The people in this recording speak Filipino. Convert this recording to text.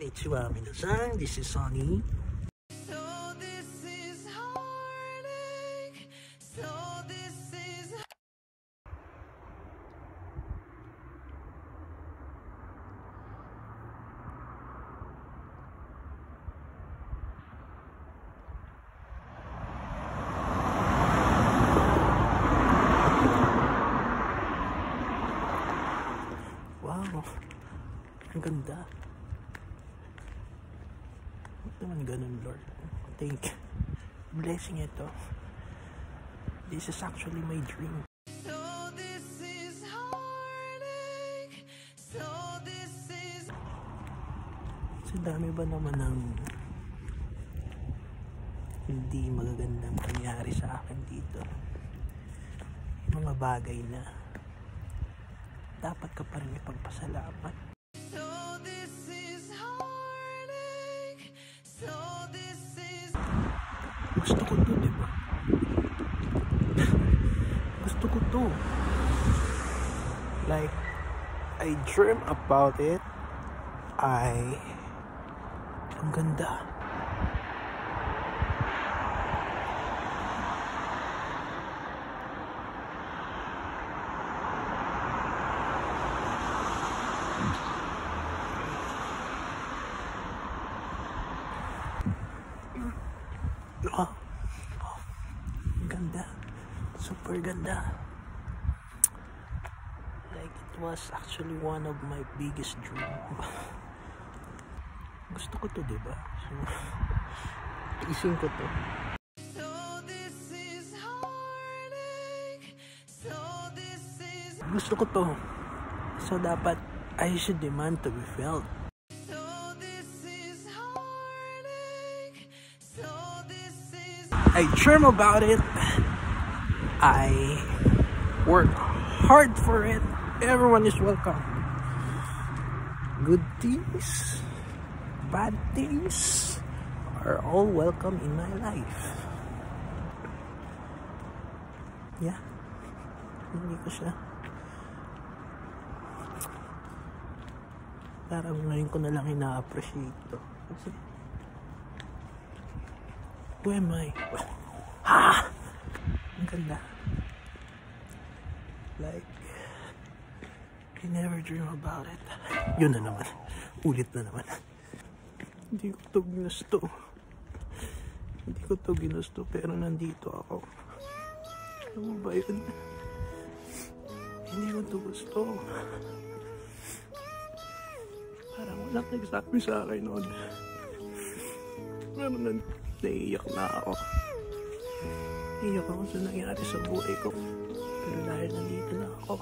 Konnichiwa minasan, this is Sonny. Wow, ang ganda. Bakit naman ganun, Lord? Thank you. Blessing ito. This is actually my dream. So dami ba naman ng hindi magagandang nangyari sa akin dito? Mga bagay na dapat ka pa rin ipagpasalamat. Gusto ko to, diba? Gusto ko to. Like, I dream about it. Ang ganda. Ganda, super ganda. Like, it was actually one of my biggest dreams. Gusto ko to, diba? So, ising ko to. Gusto ko to. So, dapat I should demand to be felt. I dream about it. I work hard for it. Everyone is welcome. Good things, bad things are all welcome in my life. Yeah. Hindi ko siya. Parang ngayon ko na lang ina-appreciate to. Kasi who am I? Ha! Ang ganda. Like, I never dream about it. Yun na naman. Ulit na naman. Hindi ko to ginusto. Hindi ko to ginusto, pero nandito ako. Ano ba yun? Hindi ko to gusto. Parang walang nagsabi sa akin noon. Pero naiiyak na ako. Naiiyak ako sa nangyari sa buhay ko. Pero dahil nandito na ako,